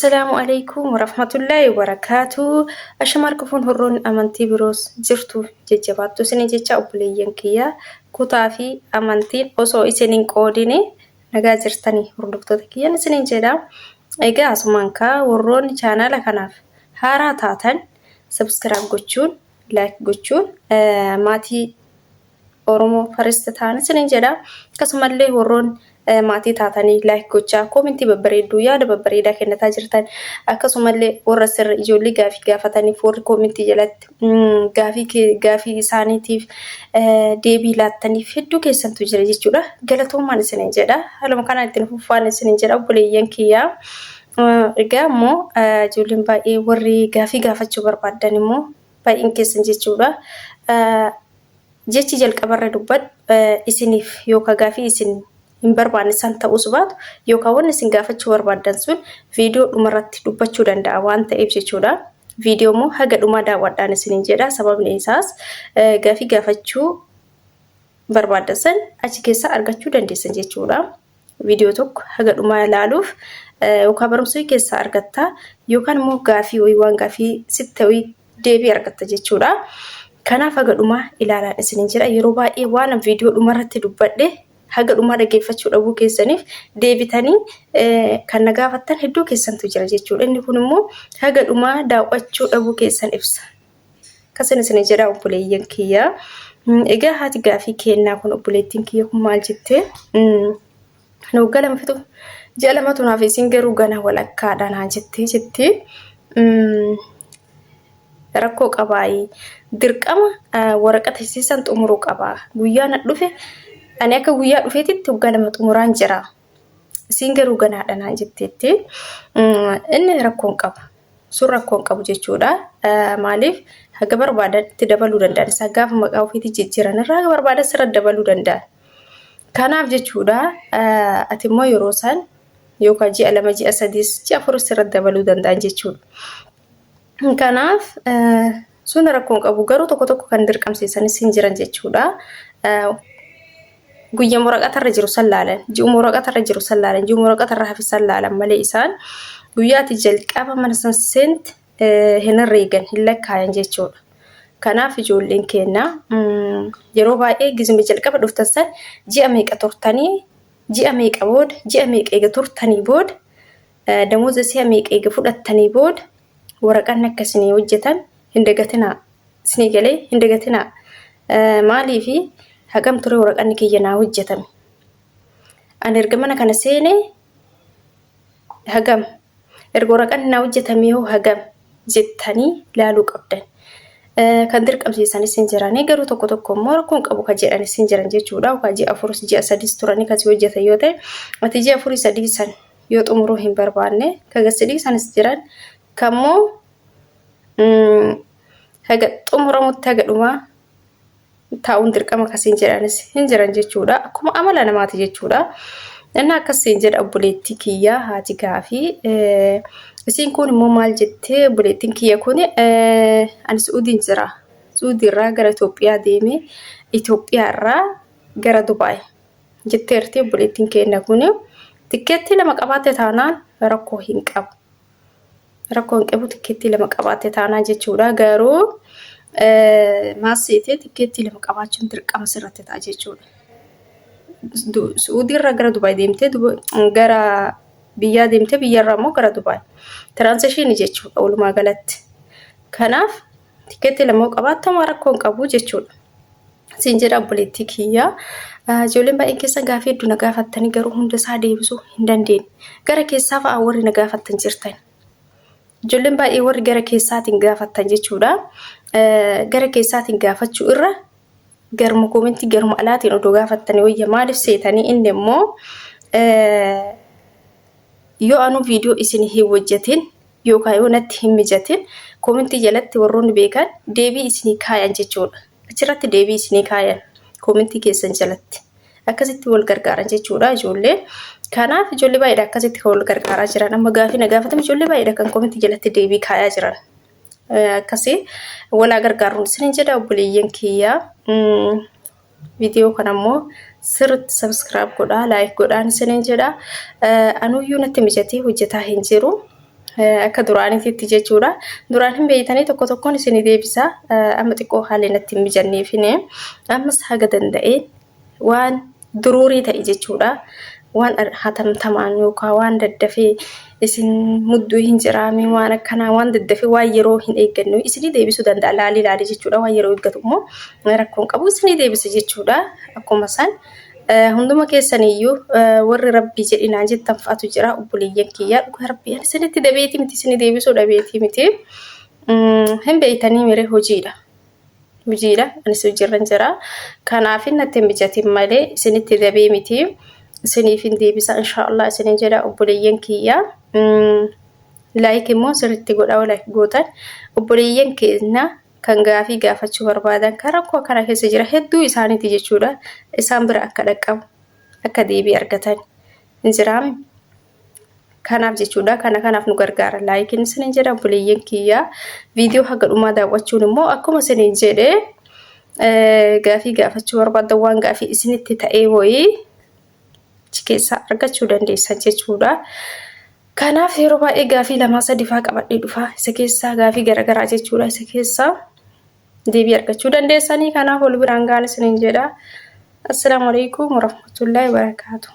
السلام عليكم ورحمة الله وبركاته. أشمار كفون هرون أمانتي بروس جرتو ججباتو سنين جيجا أبليين كيا كتافي أمانتين أصو إسنين قوديني نغا جرتاني هردوكتو تكيا نسنين جدا إيجا أسمانكا ورون چانالا كناف هارا تاتن سبسكرايب gochuun لايك gochuun maatii Oromoo First ta'an sinin jedha akkasumallee warroon maatii taatanii like gochaa commenti babbareedduu yaada babbareedaa kennataa jirtan akkasumallee warra sirra ijoollee gaafii gaafatanii warri commenti jalatti gaafii isaaniitiif deebii laattaniif hedduu keessantu jira jechuudha galatoomaan sinin jedha haluma kana ittiin fufaan sinin jedha obboleeyyan kiyyaa egaa immoo ijoolleen baay'ee warri gaafii gaafachuu barbaadan immoo baay'een keessan jechuudha jechi jalqabarra dubbad isiniif yookaan gaafii isin hin barbaanne san ta'us baatu yookaan wanni isin gaafachuu barbaadan sun viidiyoo dhumarratti dubbachuu danda'a waan ta'eef jechuudha. Viidiyoo moo haga dhumaa daawwadhaan isiniin jedha sababni isaas gaafii gaafachuu barbaadan san achi keessa argachuu dandeessan jechuudha. Viidiyoo tokko haga dhumaa ilaaluuf yookaan barumsa keessa argatta yookaan immoo gaafii waan gaafii sitti deebii argatta jechuudha. Kanaaf haga dhumaa ilaalaan isiniin jira yeroo baay'ee waan viidiyoo dhumarratti dubbadhe haga dhumaa dhageeffachuu dhabuu keessaniif deebitanii kan na gaafattan hedduu keessantu jira jechuudha. Inni kun immoo haga dhumaa daawwachuu dhabuu keessan ibsa. Kasan isiniin jira obboleeyyan kiyyaa. Egaa haati gaafii kennaa kun obboleettiin kiyya kun maal jettee nogga lama fitu ji'a lamatu naaf isin garuu gana walakkaadhaan jettee rakkoo qabaayi dirqama waraqata isiisan xumuruu qabaa guyyaa na dhufe ani akka guyyaa dhufeetitti waggaa lama xumuraan jira isin garuu ganaadhaan jetteetti inni rakkoon qaba sun rakkoon qabu jechuudha maaliif haga barbaadan itti dabaluu danda'an isaa gaafa maqaa ofiitti jijjiiran irraa haga barbaadan sirra dabaluu danda'an kanaaf jechuudha ati immoo yeroo san yookaan ji'a lama ji'a sadii ji'a afur sirra dabaluu danda'an jechuudha. Kanaaf sun rakkoon qabu garuu tokko kan dirqamsiisanis hin jiran jechuudha. Guyyaa waraqatarra jiru sallaalan, ji'uma waraqatarra jiru sallaalan, ji'uma waraqatarra hafi sallaalan malee isaan guyyaati jalqaba mana sanseent hin reegan hin lakkaayan jechuudha. Kanaaf ijoolleen keenya yeroo baay'ee gizmi jalqaba dhuftan san ji'a meeqa turtanii, ji'a meeqa booda, ji'a meeqa eega turtanii booda, damooza si'a meeqa eega fudhattanii booda waraqaan akkasii hojjetan hin dagatinaa isinii galee hin dagatinaa maaliifi hagam ture waraqaan kiyyanaa hojjetame an erga mana kana seenee hagam erga waraqaan naa hojjetame hoo hagam jettanii laaluu qabdan kan dirqamsiisanis hin jiranii garuu tokko immoo rakkoon qabu kan jedhanis hin jiran jechuudha yookaan ji'a afur ji'a sadii turanii kasi hojjetan yoo ta'e ati ji'a afur sadii san yoo xumuruu hin barbaanne kaga sadii sanis jiran kamoo haga xumuramutti haga dhumaa taa'uun dirqama akkasiin jedhanis hin jiran jechuudha akkuma amala namaati jechuudha inni akkasiin jedha obboleettii kiyyaa haati gaafii isiin kun immoo maal jettee obboleettiin kiyya kun ani Suudiin jira Suudiirraa gara Itoophiyaa deemee Itoophiyaarraa gara Dubaay jetteerti obboleettiin keenya kun tikkeetti lama qabaatte taanaan rakkoo hin qabu. Rakkoon qabu tikkeetti lama qabaatte taanaan jechuudha garuu maasiitee tikkeetti lama qabaachuun dirqama sirratti ta'a jechuudha. Suudiirraa gara Dubaay deemtee gara biyyaa deemtee biyyarraa immoo gara Dubaay tiraanzishinii jechuudha walumaa galatti. Kanaaf tikkeetti lama qabaattamaa rakkoon qabu jechuudha. Siin jedha obboleettii kiyyaa ijoolleen baay'een keessan gaafii hedduu na gaafattanii garuu hunda isaa deebisuu hin dandeenye. Gara keessaa fa'aa warri na gaafattan jirtan. Ijoolleen baay'ee warri gara keessaatiin gaafattan jechuudha. Gara keessaatiin gaafachuu irra garuma koomenti garuma alaatiin odoo gaafattanii wayya maaliif seetanii inni immoo yoo anu viidiyoo isin hin hojjetin yookaan yoo natti hin mijatin koomenti jalatti warroonni beekan deebii isinii kaayan jechuudha. Achirratti deebii isinii kaayan koomenti keessan jalatti akkasitti wal gargaaran jechuudha ijoollee. Kanaaf ijoollee baay'ee akkasitti kan wal gargaaraa jiran amma gaafii na gaafatan ijoollee baay'ee kan koomenti jalatti deebii kaayaa jiran. Akkasii walaa gargaaruun isiniin jedha obboleeyyan kiyyaa. Viidiyoo kana immoo sirriitti subscribe godhaa like godhaan isiniin jedha. Anuyyuu natti mijatee hojjetaa hin jiru. akka duraaniitti jechuudha. Duraan hin beeytanii tokko tokkoon isin deebisa amma xiqqoo haalli natti hin mijanneefine ammas haga danda'een waan duruurii ta'e jechuudha. Waan hatamtamaan yookaan waan daddafee isin mudduu hin jiraame waan akkanaa waan daddafee waan yeroo hin eegganne isin deebisuu danda'a laali jechuudha. Waan yeroo eeggatu immoo rakkoon qabu isin deebisa jechuudha. Akkuma san hunduma keessaniyyuu warri rabbii jedhinaan jettan fa'atu jira obboleeyyan kiyyaa dhugaa rabbii isinitti dabeeti miti isin deebisuu dhabeeti miti hin beeytanii miree hojiidha. Hojiidha anis hojirran jira. Kanaaf natti mijatin malee isinitti dabee miti. Isiniif hin deebisa inshallah isinin jedha obboleeyyan kiyyaa. Like immoo sirriitti godhaa like gootan obboleeyyan keenya kan gaafii gaafachuu barbaadan kan rakkoo kana keessa jira hedduu isaaniiti jechuudha. Isaan bira akka dhaqqabu akka deebii argatan hin jiraame. Kanaaf jechuudha kanaaf nu gargaara laayikiin isinin jedha obboleeyyan kiyyaa. Viidiyoo haga dhumaa daawwachuun immoo akkuma isinin jedhe gaafii gaafachuu barbaadan waan gaafii isinitti ta'ee wayii keessa argachuu dandeessan jechuudha. Kanaaf yeroo baay'ee gaafii lama sadii faa qabadhee dhufa isa keessaa gaafii garagaraa jechuudha. Isa keessaa deebii argachuu dandeessanii kanaaf ol biraan gaan isinin jedha. Assalaamu alaykum warahmatullahi wabarakatuh.